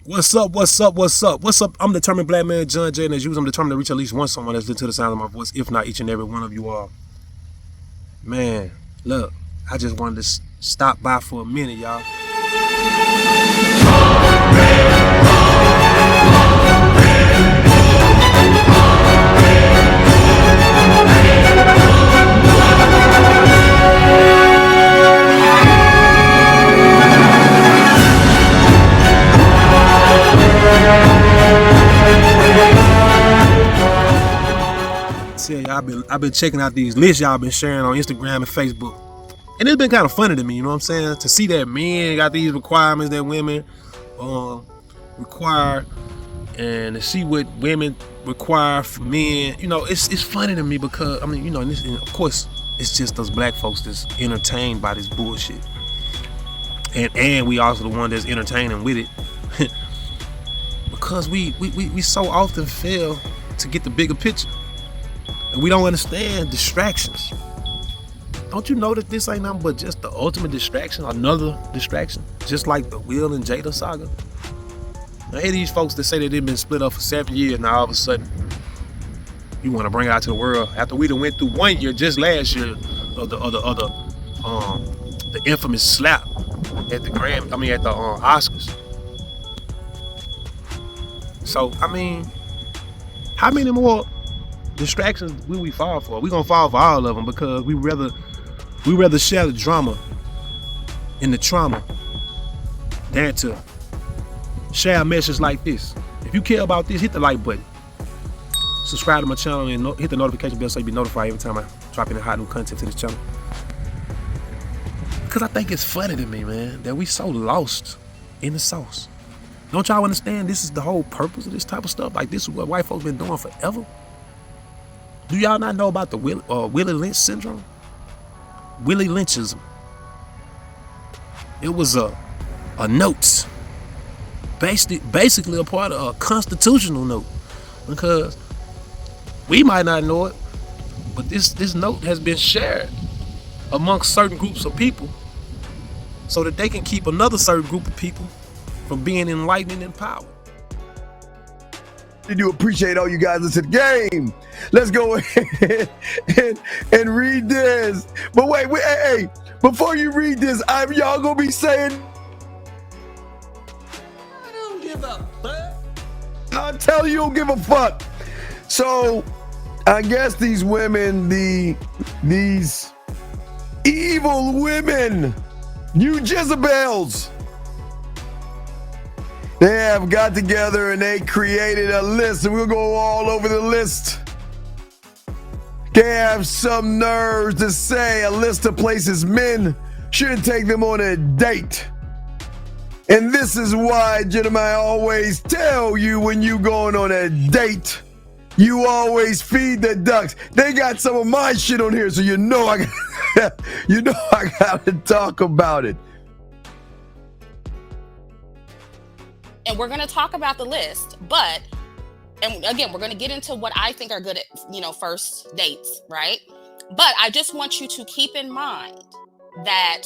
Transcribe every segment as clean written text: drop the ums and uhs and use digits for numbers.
What's up? What's up? What's up? What's up? I'm determined black man John J. And as usual, I'm determined to reach at least one someone that's listening to the sound of my voice, if not each and every one of you all. Man, look, I just wanted to stop by for a minute, y'all. I've been checking out these lists y'all been sharing on Instagram and Facebook, and it's been kind of funny to me, you know what I'm saying, to see that men got these requirements that women require, and to see what women require for men. You know, it's funny to me because I mean, you know, and of course it's just us black folks that's entertained by this bullshit, and we also the one that's entertaining with it because we so often fail to get the bigger picture. And we don't understand distractions. Don't you know that this ain't nothing but just the ultimate distraction, another distraction, just like the Will and Jada saga? Now, here these folks that say that they've been split up for 7 years, now all of a sudden you want to bring it out to the world after we done went through 1 year just last year of the infamous slap at the Oscars. So I mean, how many more distractions will we fall for? We gonna fall for all of them because we rather share the drama and the trauma than to share a message like this. If you care about this, hit the like button, subscribe to my channel, and hit the notification bell so you be notified every time I drop any hot new content to this channel. Because I think it's funny to me, man, that we so lost in the sauce. Don't y'all understand this is the whole purpose of this type of stuff? Like, this is what white folks been doing forever. Do y'all not know about the Willie Lynch syndrome? Willie Lynchism. It was a note, basically a part of a constitutional note, because we might not know it, but this note has been shared amongst certain groups of people so that they can keep another certain group of people from being enlightened and empowered. I do appreciate all you guys listen to the game. Let's go ahead and read this. But wait, hey, before you read this, y'all gonna be saying, I don't give a fuck. I'll tell you don't give a fuck. So I guess these women, these evil women, you Jezebels, they have got together and they created a list, and we'll go all over the list. They have some nerves to say a list of places men shouldn't take them on a date. And this is why, gentlemen, I always tell you when you going on a date, you always feed the ducks. They got some of my shit on here, so you know I got to talk about it. And we're going to talk about the list, and again, we're going to get into what I think are good at, first dates, right? But I just want you to keep in mind that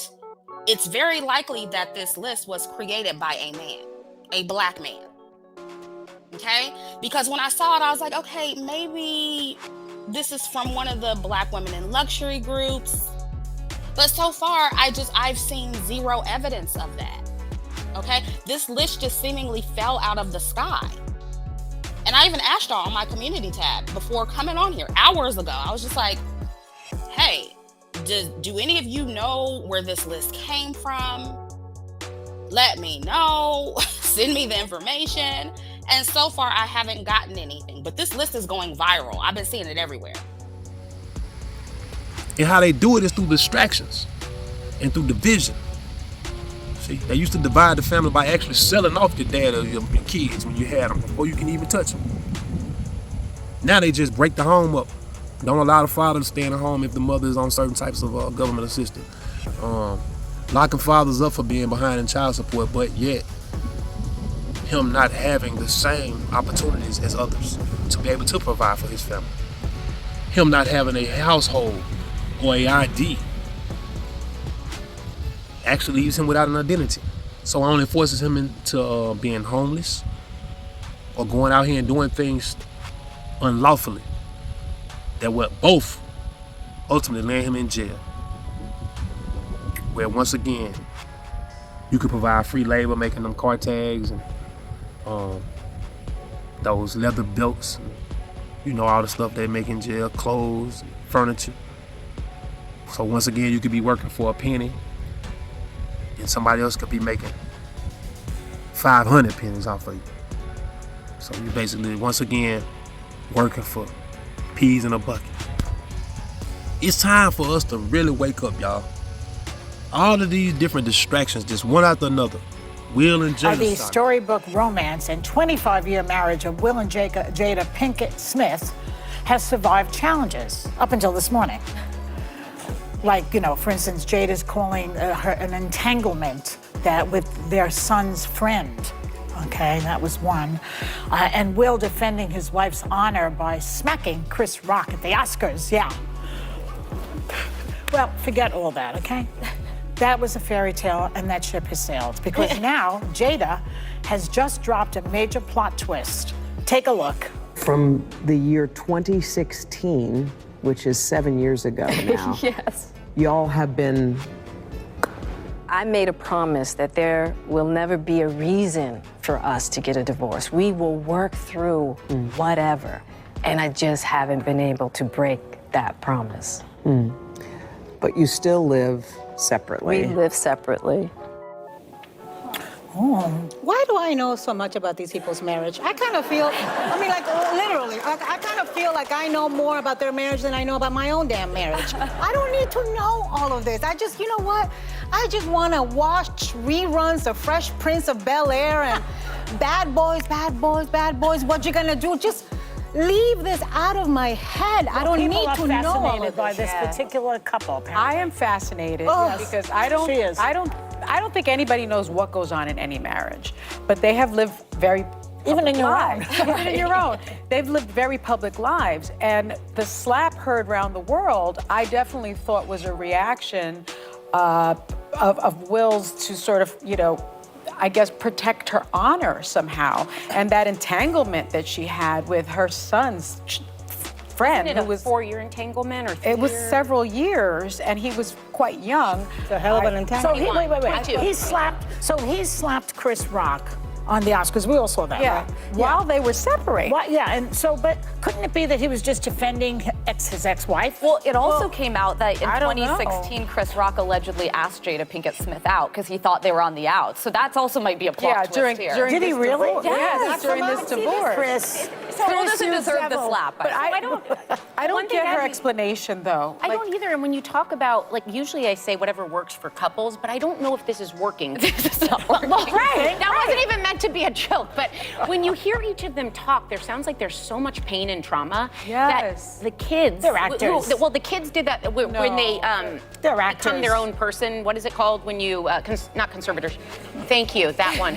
it's very likely that this list was created by a man, a black man. Okay? Because when I saw it, I was like, okay, maybe this is from one of the black women in luxury groups. But so far, I've seen zero evidence of that. Okay, this list just seemingly fell out of the sky. And I even asked y'all on my community tab before coming on here hours ago. I was just like, hey, do any of you know where this list came from? Let me know. Send me the information. And so far, I haven't gotten anything. But this list is going viral. I've been seeing it everywhere. And how they do it is through distractions and through division. They used to divide the family by actually selling off your dad or your kids when you had them before you can even touch them. Now they just break the home up. Don't allow the father to stay in the home if the mother is on certain types of government assistance. Locking fathers up for being behind in child support, but yet him not having the same opportunities as others to be able to provide for his family. Him not having a household or a ID actually leaves him without an identity. So it only forces him into being homeless or going out here and doing things unlawfully that will both ultimately land him in jail. Where once again, you could provide free labor making them car tags and those leather belts, and, you know, all the stuff they make in jail, clothes, furniture. So once again, you could be working for a penny and somebody else could be making 500 pennies off of you. So you basically, once again, working for peas in a bucket. It's time for us to really wake up, y'all. All of these different distractions, just one after another. Will and Jada. The storybook romance and 25-year marriage of Will and Jada Pinkett Smith has survived challenges up until this morning. Like, you know, for instance, Jada's calling her an entanglement that with their son's friend. Okay, that was one. And Will defending his wife's honor by smacking Chris Rock at the Oscars. Yeah. Well, forget all that, okay? That was a fairy tale, and that ship has sailed. Because now, Jada has just dropped a major plot twist. Take a look. From the year 2016, which is 7 years ago now. Yes. Y'all have been... I made a promise that there will never be a reason for us to get a divorce. We will work through whatever. And I just haven't been able to break that promise. But you still live separately. We live separately. Why do I know so much about these people's marriage? I kind of feel, I mean, like, literally, I kind of feel like I know more about their marriage than I know about my own damn marriage. I don't need to know all of this. I just, you know what? I just want to watch reruns of Fresh Prince of Bel-Air and Bad Boys, Bad Boys, Bad Boys. What you gonna do? Just leave this out of my head. I don't need to know all of by this. this particular couple, apparently. I am fascinated because She is. I don't think anybody knows what goes on in any marriage, but they have lived very Even in your own. lives. Even in your own. They've lived very public lives, and the slap heard around the world, I definitely thought was a reaction of Will's to sort of, you know, I guess protect her honor somehow, and that entanglement that she had with her son's friend, Isn't it who was a 4-year entanglement or 3 It was years? several years, and he was quite young. It's a hell of an So entanglement. wait. He slapped Chris Rock on the Oscars. We all saw that, Yeah, right? while they were separated. Yeah, and so, but couldn't it be that he was just defending his ex-wife? Well, it also came out that in I don't know. 2016, Chris Rock allegedly asked Jada Pinkett Smith out because he thought they were on the outs. So that's also might be a plot twist during here. Did he this really? divorce. Yes, during this divorce. Chris. Phil doesn't deserve the slap. But I one don't thing get her Abby- explanation though. I don't either. And when you talk about, like, usually I say whatever works for couples, but I don't know if this is working. This is not working. That wasn't even meant to be a joke. But when you hear each of them talk, there sounds like there's so much pain and trauma Yes. that the kids. They're actors. Well, the kids did that when they They're become actors. their own person. What is it called when you not conservators? Thank you, that one.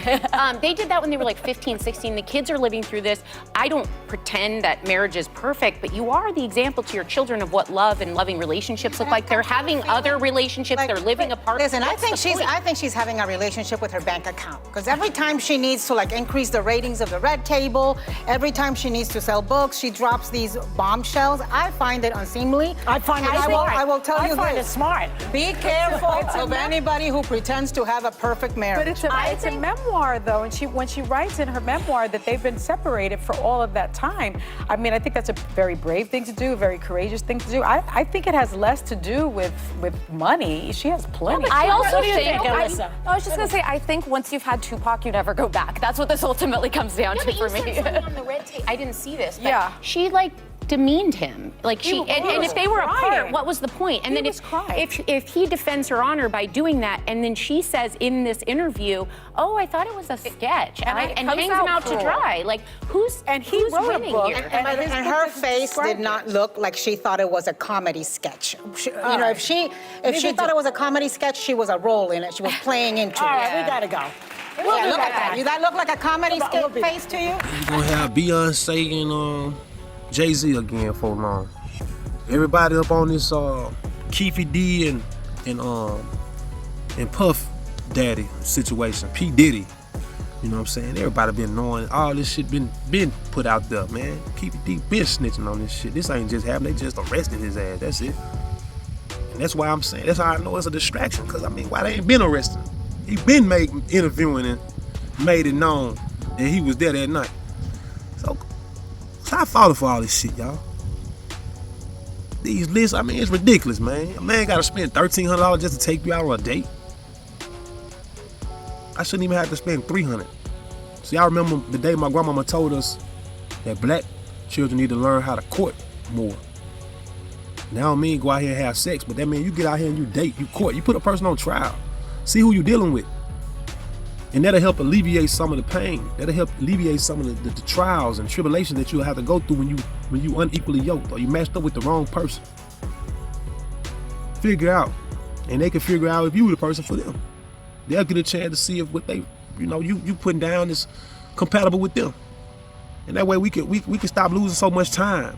They did that when they were like 15, 16. The kids are living through this. I don't pretend that marriage is perfect, but you are the example to your children of what love and loving relationships look like. They're having other relationships. They're living apart. Listen, I What's think the point? she's having a relationship with her bank account, because every time she needs to, like, increase the ratings of the Red Table, every time she needs to sell books, she drops these bombshells. I find it unseemly. I find it And smart. I will tell you I find this. it smart. Be careful of anybody who pretends to have a perfect marriage. But it's a memoir though, and when she writes in her memoir that they've been separated for all of that time, I mean, I think that's a very brave thing to do, a very courageous thing to do. I think it has less to do with money. She has plenty. I also What do you think, think, Alyssa? I was just gonna say, I think once you've had Tupac, you never go back. That's what this ultimately comes down to for me. On the red tape. I didn't see this, but Yeah. she like demeaned him. Like she, and if they were apart, crying. what was the point? And He then was crying. if he defends her honor by doing that, and then she says in this interview, "Oh, I thought it was a sketch," and it hangs comes him out out to cruel. dry. Like who's He wrote a winning book, here? And his her book face described did not look like she thought it was a comedy sketch. You know, if she thought it was a comedy sketch, she was a role in it. She was playing into All it. right, we gotta go. Yeah, look at that. Did that look like a comedy sketch face to you? You're gonna have Beyonce and Jay-Z again for long. Everybody up on this Keefy D and Puff Daddy situation, P. Diddy. You know what I'm saying? Everybody been knowing all this shit been put out there, man. Keep it deep, been snitching on this shit. This ain't just happened, they just arrested his ass, that's it. And that's why I'm saying, that's how I know it's a distraction, because I mean, why they ain't been arrested? He been interviewing and made it known that he was there that night. So I falling for all this shit, y'all. These lists, I mean, it's ridiculous, man. A man gotta spend $1,300 just to take you out on a date. I shouldn't even have to spend $300. See, I remember the day my grandmama told us that black children need to learn how to court more. Now, I don't mean go out here and have sex, but that means you get out here and you date, you court, you put a person on trial. See who you're dealing with. And that'll help alleviate some of the pain. That'll help alleviate some of the trials and tribulations that you'll have to go through when you unequally yoked or you matched up with the wrong person. Figure out. And they can figure out if you were the person for them. They'll get a chance to see if what they, you putting down is compatible with them. And that way we can stop losing so much time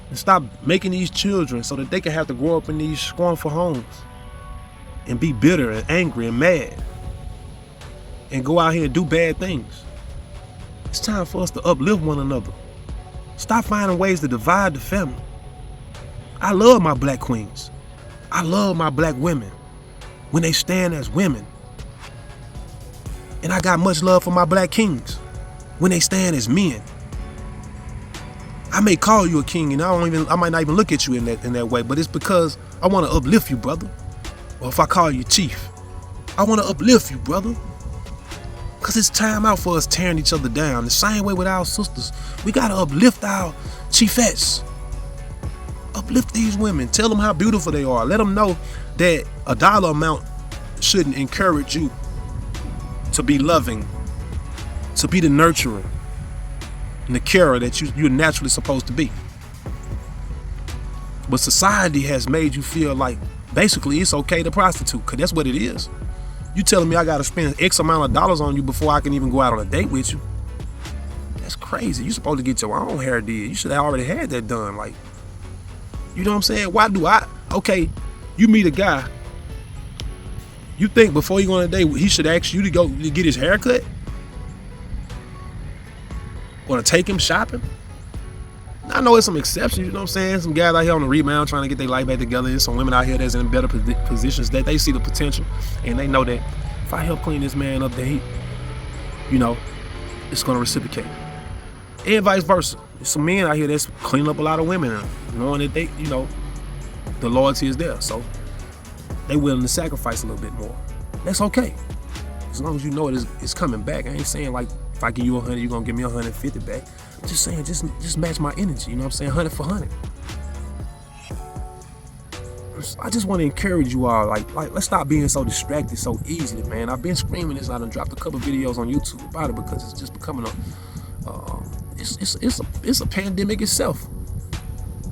and stop making these children so that they can have to grow up in these scornful homes and be bitter and angry and mad and go out here and do bad things. It's time for us to uplift one another. Stop finding ways to divide the family. I love my black queens. I love my black women when they stand as women. And I got much love for my black kings when they stand as men. I may call you a king and I might not even look at you in that way, but it's because I want to uplift you, brother. Or if I call you chief, I want to uplift you, brother. Because it's time out for us tearing each other down. The same way with our sisters. We got to uplift our chiefettes. Uplift these women. Tell them how beautiful they are. Let them know that a dollar amount shouldn't encourage you to be loving, to be the nurturer and the carer that you're naturally supposed to be. But society has made you feel like basically it's okay to prostitute, because that's what it is. You telling me I got to spend X amount of dollars on you before I can even go out on a date with you? That's crazy. You're supposed to get your own hair did. You should have already had that done. Like, you know what I'm saying? Okay, you meet a guy. You think before you go on a date, he should ask you to go to get his hair cut? Or to take him shopping? I know it's some exceptions, you know what I'm saying? Some guys out here on the rebound trying to get their life back together. There's some women out here that's in better positions that they see the potential. And they know that if I help clean this man up, that it's going to reciprocate. And vice versa. There's some men out here that's cleaning up a lot of women, knowing that they, the loyalty is there. So they willing to sacrifice a little bit more. That's okay. As long as you know it's coming back. I ain't saying like, if I give you 100, you're going to give me 150 back. I'm just saying, just match my energy. You know what I'm saying? 100 for 100. I just want to encourage you all, like let's stop being so distracted so easily, man. I've been screaming this. I done dropped a couple videos on YouTube about it because it's just becoming it's a pandemic itself.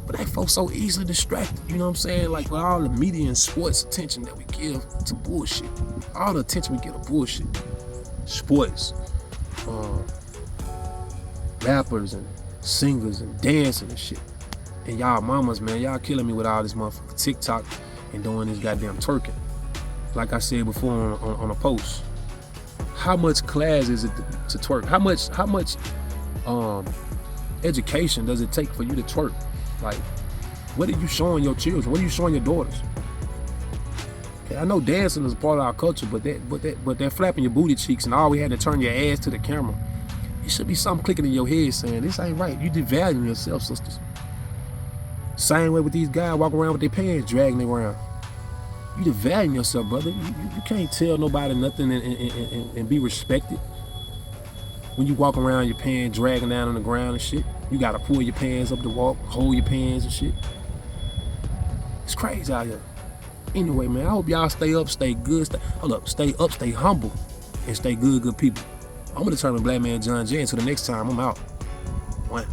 But they folks so easily distracted. You know what I'm saying? Like with all the media and sports attention that we give to bullshit. All the attention we give to bullshit. Sports, rappers and singers and dancing and shit. And y'all mamas, man, y'all killing me with all this motherfucking TikTok and doing this goddamn twerking. Like I said before on a post, how much class is it to twerk? How much education does it take for you to twerk? Like, what are you showing your children? What are you showing your daughters? Okay, I know dancing is a part of our culture, but that flapping your booty cheeks and all we had to turn your ass to the camera, it should be something clicking in your head saying, this ain't right. You devaluing yourself, sisters. Same way with these guys walking around with their pants dragging them around. You devaluing yourself, brother. You can't tell nobody nothing and be respected. When you walk around your pants dragging down on the ground and shit, you gotta pull your pants up to walk, hold your pants and shit. It's crazy out here. Anyway, man, I hope y'all stay up, stay good, stay up, stay humble, and stay good people. I'm gonna determine Black Man John Jay. Until the next time, I'm out. One.